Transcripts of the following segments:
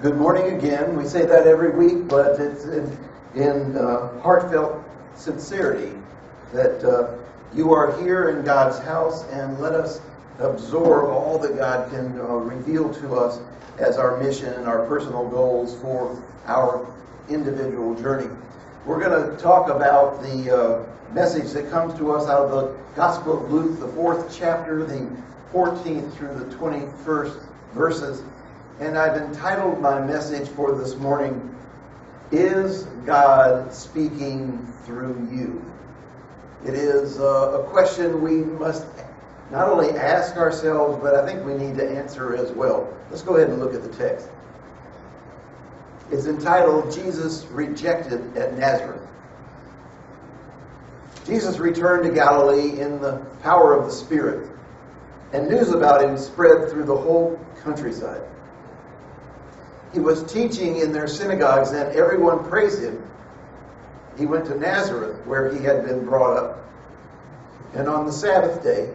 Good morning again. We say that every week, but it's in heartfelt sincerity that you are here in God's house, and let us absorb all that God can reveal to us as our mission and our personal goals for our individual journey. We're going to talk about the message that comes to us out of the Gospel of Luke, the 4th chapter, the 14th through the 21st verses. And I've entitled my message for this morning, Is God Speaking Through You? It is a question we must not only ask ourselves, but I think we need to answer as well. Let's go ahead and look at the text. It's entitled, Jesus Rejected at Nazareth. Jesus returned to Galilee in the power of the Spirit, and news about him spread through the whole countryside. He was teaching in their synagogues, and everyone praised him. He went to Nazareth, where he had been brought up. And on the Sabbath day,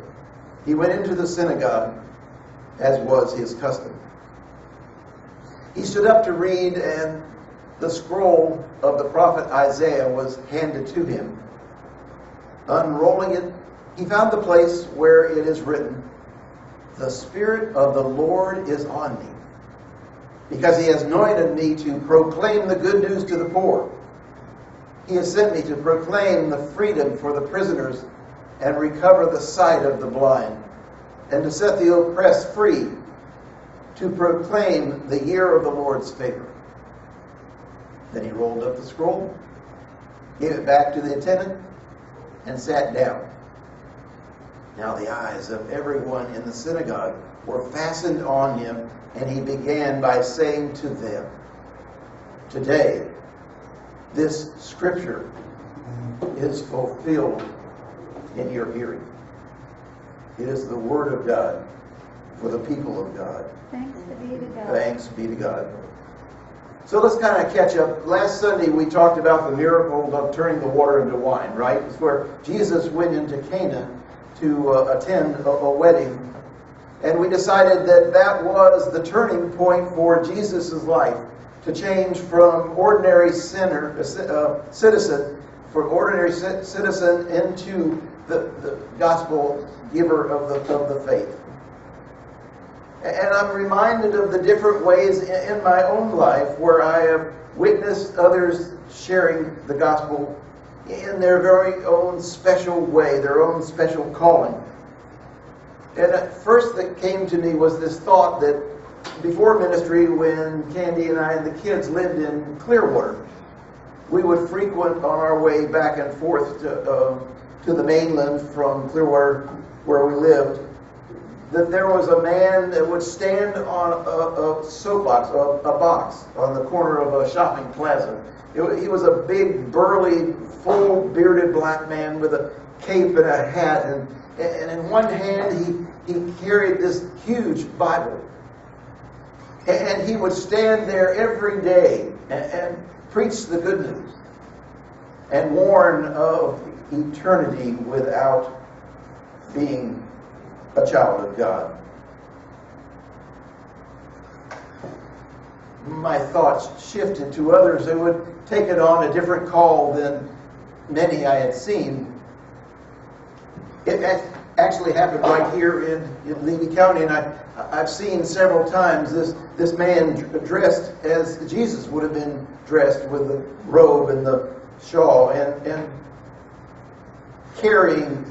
he went into the synagogue, as was his custom. He stood up to read, and the scroll of the prophet Isaiah was handed to him. Unrolling it, he found the place where it is written, "The Spirit of the Lord is on me, because he has anointed me to proclaim the good news to the poor. He has sent me to proclaim the freedom for the prisoners and recover the sight of the blind, and to set the oppressed free, to proclaim the year of the Lord's favor." Then he rolled up the scroll, gave it back to the attendant, and sat down. Now the eyes of everyone in the synagogue were fastened on him, and he began by saying to them, "Today, this scripture is fulfilled in your hearing." It is the word of God for the people of God. Thanks be to God. Thanks be to God. So let's kind of catch up. Last Sunday we talked about the miracle of turning the water into wine, right? It's where Jesus went into Cana to attend a wedding. And we decided that that was the turning point for Jesus' life, to change from ordinary citizen into the gospel giver of the faith. And I'm reminded of the different ways in my own life where I have witnessed others sharing the gospel in their very own special way, their own special calling. And at first that came to me was this thought that before ministry, when Candy and I and the kids lived in Clearwater, we would frequent on our way back and forth to the mainland from Clearwater, where we lived, that there was a man that would stand on a soapbox, a box, on the corner of a shopping plaza. He was a big, burly, full bearded black man with a cape and a hat, and in one hand he carried this huge Bible. And he would stand there every day and preach the good news and warn of eternity without being a child of God. My thoughts shifted to others who would take it on a different call than many I had seen. It actually happened right here in Levy County, and I've seen several times this man dressed as Jesus would have been dressed, with the robe and the shawl, and carrying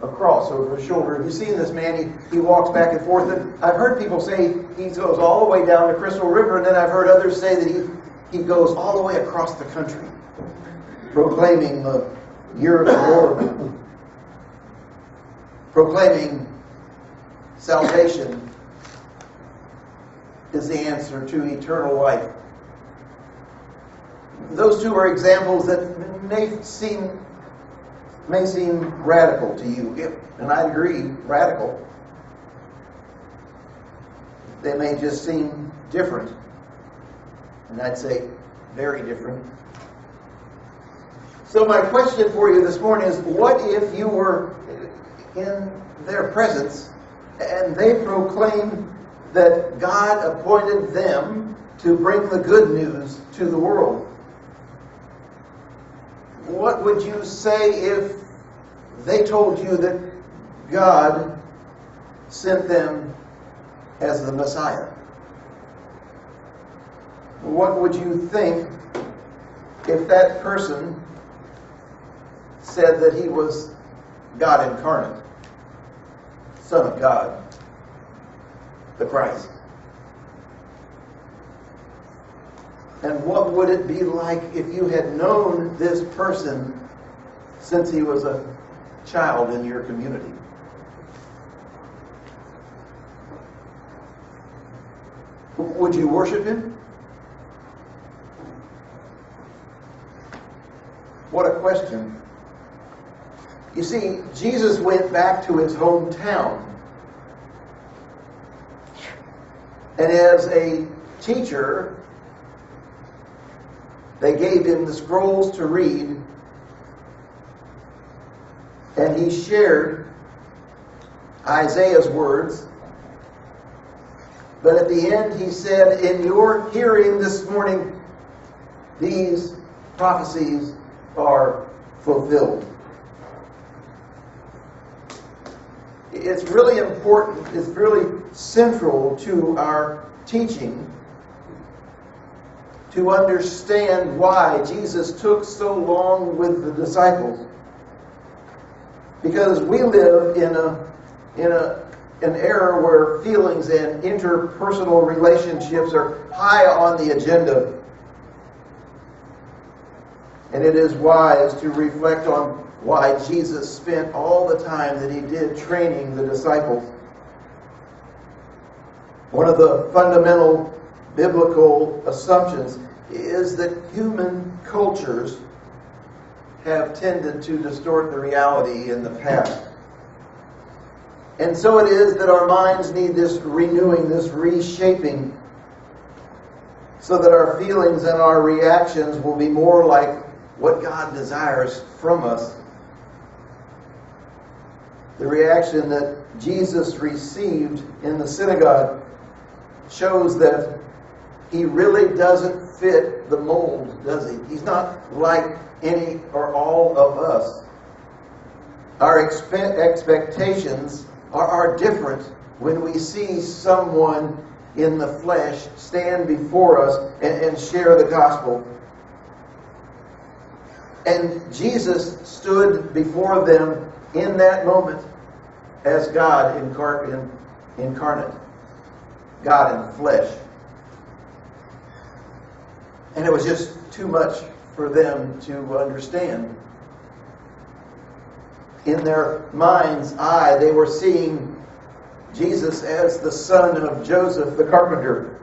a cross over his shoulder. Have you seen this man? He walks back and forth, and I've heard people say he goes all the way down the Crystal River, and then I've heard others say that he goes all the way across the country, proclaiming the year of the Lord, proclaiming salvation is the answer to eternal life. Those two are examples that may seem radical to you, and I agree, radical. They may just seem different, and I'd say very different. So my question for you this morning is, what if you were in their presence and they proclaimed that God appointed them to bring the good news to the world. What would you say if they told you that God sent them as the Messiah? What would you think if that person said that he was God incarnate, Son of God, the Christ? And what would it be like if you had known this person since he was a child in your community? Would you worship him? What a question. You see, Jesus went back to his hometown. And as a teacher, they gave him the scrolls to read. And he shared Isaiah's words. But at the end he said, in your hearing this morning, these prophecies are fulfilled. It's really important, it's really central to our teaching to understand why Jesus took so long with the disciples. Because we live in an era where feelings and interpersonal relationships are high on the agenda. And it is wise to reflect on why Jesus spent all the time that he did training the disciples. One of the fundamental biblical assumptions is that human cultures have tended to distort the reality in the past. And so it is that our minds need this renewing, this reshaping, so that our feelings and our reactions will be more like what God desires from us. The reaction that Jesus received in the synagogue shows that he really doesn't fit the mold, does he? He's not like any or all of us. Our expectations are different when we see someone in the flesh stand before us and share the gospel. And Jesus stood before them in that moment as God incarnate, God in flesh. And it was just too much for them to understand. In their mind's eye, they were seeing Jesus as the son of Joseph the carpenter.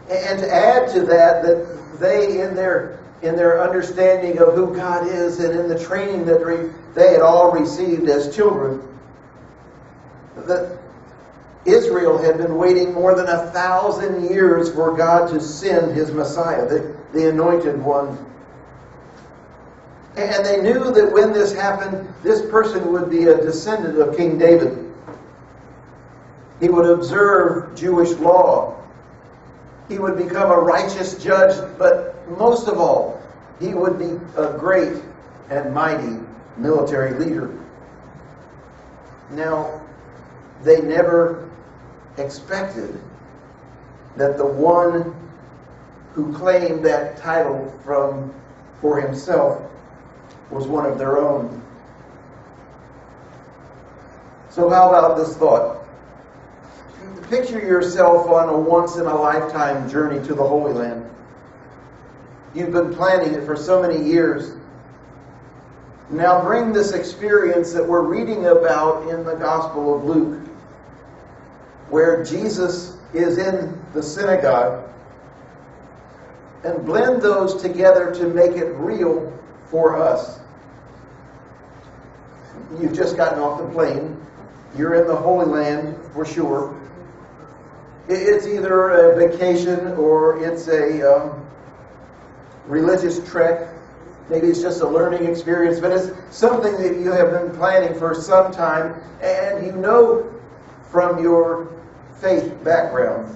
And to add to that, that they, in their understanding of who God is and in the training that they had all received as children, that Israel had been waiting more than 1,000 years for God to send his Messiah, the anointed one. And they knew that when this happened, this person would be a descendant of King David. He would observe Jewish law. He would become a righteous judge, but most of all, he would be a great and mighty military leader. Now, they never expected that the one who claimed that title for himself was one of their own. So how about this thought? Picture yourself on a once-in-a-lifetime journey to the Holy Land. You've been planning it for so many years. Now bring this experience that we're reading about in the Gospel of Luke, where Jesus is in the synagogue, and blend those together to make it real for us. You've just gotten off the plane. You're in the Holy Land for sure. It's either a vacation or it's a religious trek. Maybe it's just a learning experience, but it's something that you have been planning for some time, and you know from your faith background,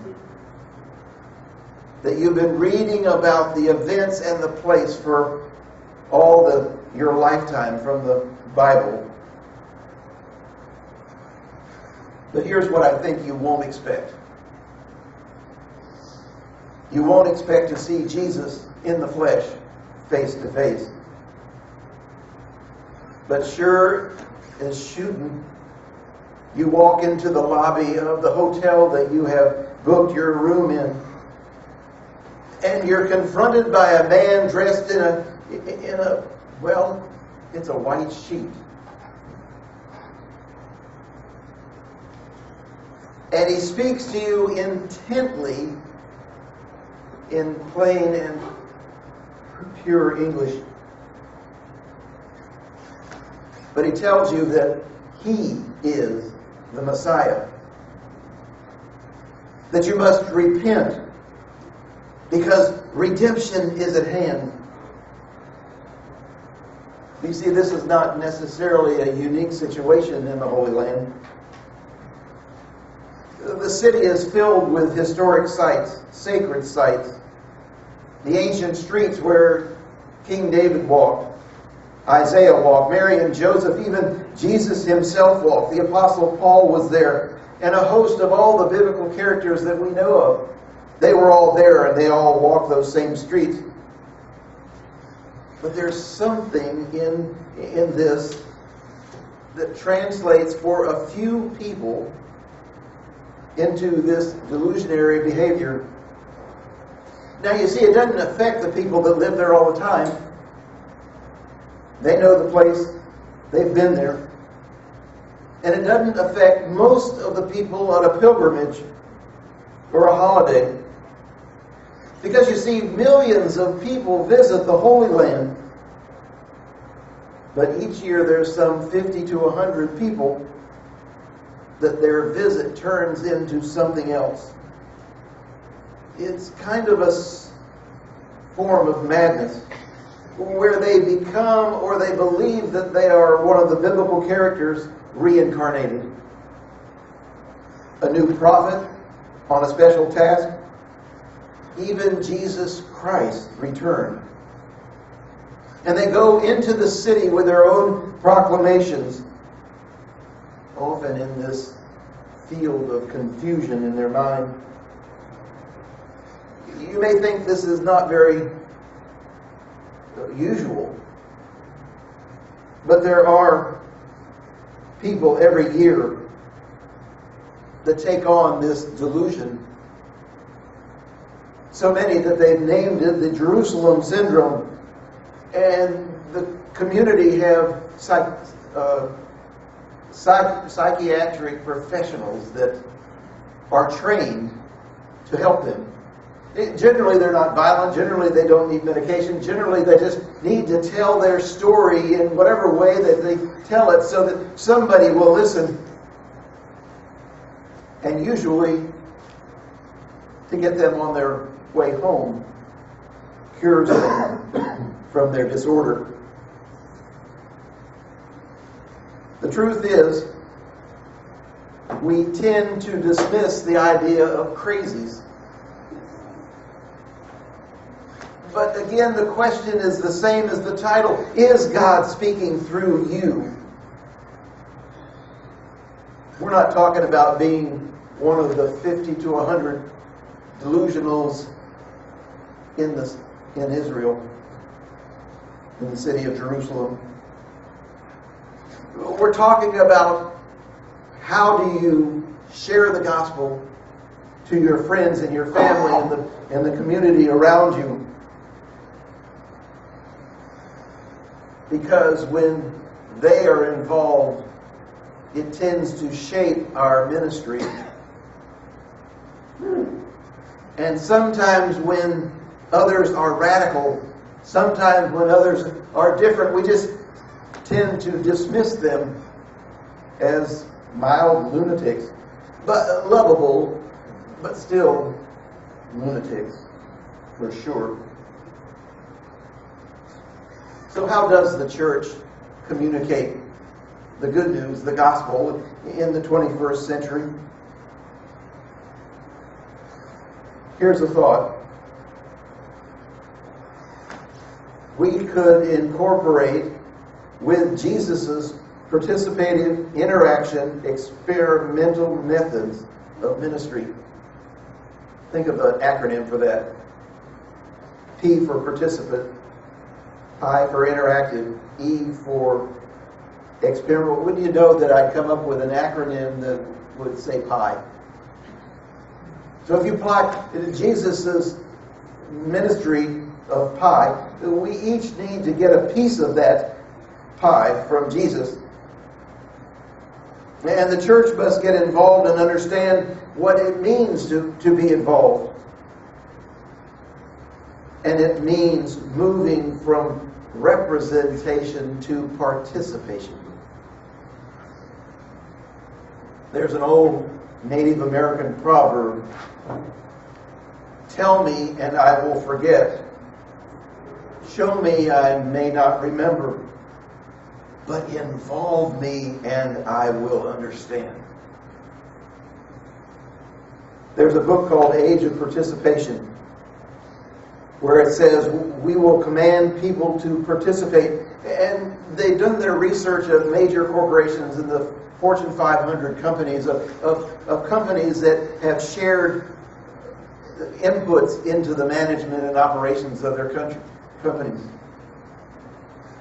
that you've been reading about the events and the place for your lifetime from the Bible. But here's what I think you won't expect. You won't expect to see Jesus in the flesh, face to face. But sure as shooting, you walk into the lobby of the hotel that you have booked your room in, and you're confronted by a man dressed in a it's a white sheet. And he speaks to you intently in plain and pure English. But he tells you that he is the Messiah. That you must repent because redemption is at hand. You see, this is not necessarily a unique situation in the Holy Land. The city is filled with historic sites, sacred sites. The ancient streets where King David walked, Isaiah walked, Mary and Joseph, even Jesus himself walked. The Apostle Paul was there, and a host of all the biblical characters that we know of. They were all there, and they all walked those same streets. But there's something in this that translates for a few people into this delusionary behavior. Now you see, it doesn't affect the people that live there all the time. They know the place. They've been there. And it doesn't affect most of the people on a pilgrimage or a holiday. Because you see, millions of people visit the Holy Land. But each year there's some 50 to 100 people that their visit turns into something else. It's kind of a form of madness where they become or they believe that they are one of the biblical characters reincarnated. A new prophet on a special task. Even Jesus Christ returned. And they go into the city with their own proclamations, often in this field of confusion in their mind. You may think this is not very usual, but there are people every year that take on this delusion. So many that they've named it the Jerusalem Syndrome. And the community have psychiatric professionals that are trained to help them. Generally, they're not violent. Generally, they don't need medication. Generally, they just need to tell their story in whatever way that they tell it so that somebody will listen. And usually, to get them on their way home, cures them from their disorder. The truth is, we tend to dismiss the idea of crazies. But again, the question is the same as the title. Is God speaking through you? We're not talking about being one of the 50 to 100 delusionals in Israel, in the city of Jerusalem. We're talking about how do you share the gospel to your friends and your family and the community around you. Because when they are involved, it tends to shape our ministry. And sometimes when others are radical, sometimes when others are different, we just tend to dismiss them as mild lunatics, but lovable, but still lunatics, for sure. So how does the church communicate the good news, the gospel, in the 21st century? Here's a thought. We could incorporate with Jesus' participative interaction experimental methods of ministry. Think of an acronym for that. P for participant, I for interactive, E for experimental. Wouldn't you know that I'd come up with an acronym that would say PI? So if you apply Jesus' ministry of pie, we each need to get a piece of that pie from Jesus. And the church must get involved and understand what it means to be involved. And it means moving from representation to participation. There's an old Native American proverb, "Tell me and I will forget. Show me I may not remember. But involve me and I will understand." There's a book called Age of Participation, where it says we will command people to participate. And they've done their research of major corporations in the Fortune 500 companies, of companies that have shared inputs into the management and operations of their companies.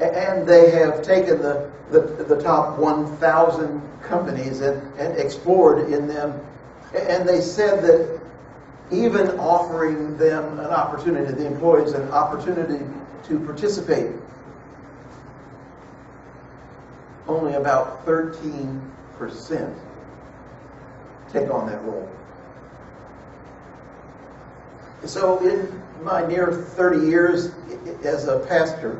And they have taken the top 1,000 companies and explored in them. And they said that even offering them an opportunity, the employees an opportunity to participate, only about 13% take on that role. So in my near 30 years as a pastor,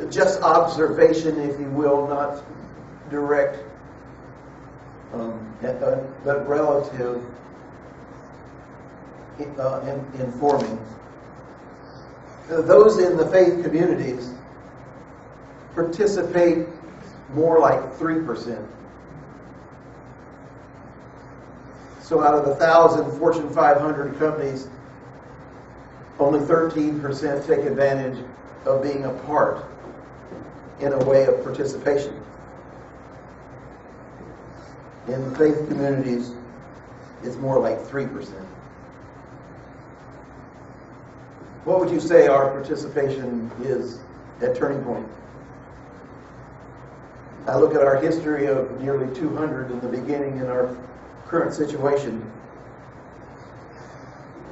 just observation, if you will, not direct, but relative informing. Those in the faith communities participate more like 3%. So out of 1,000 Fortune 500 companies, only 13% take advantage of being a part in a way of participation. In the faith communities, it's more like 3%. What would you say our participation is at Turning Point? I look at our history of nearly 200 in the beginning and our current situation.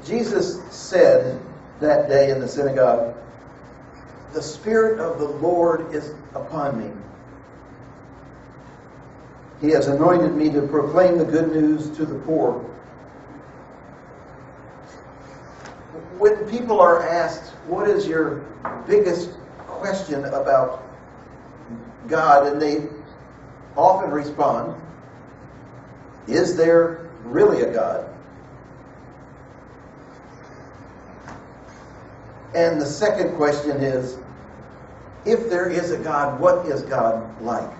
Jesus said that day in the synagogue, "The Spirit of the Lord is upon me. He has anointed me to proclaim the good news to the poor." When people are asked, what is your biggest question about God? And they often respond, is there really a God? And the second question is, if there is a God, what is God like?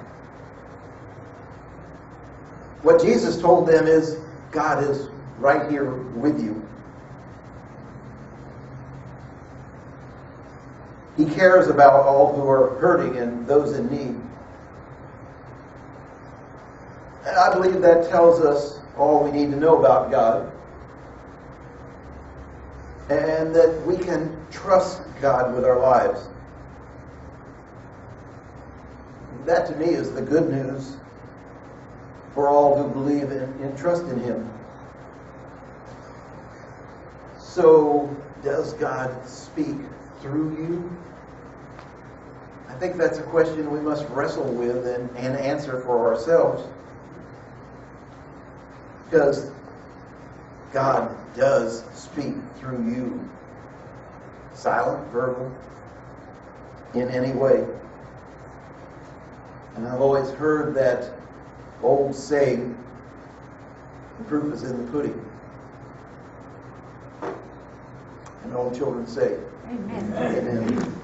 What Jesus told them is, God is right here with you. He cares about all who are hurting and those in need. And I believe that tells us all we need to know about God. And that we can trust God with our lives. That to me is the good news for all who believe and trust in Him. So, does God speak through you? I think that's a question we must wrestle with and answer for ourselves. Because God does speak through you. Silent, verbal, in any way. And I've always heard that old saying, the proof is in the pudding. And all children say, Amen. Amen.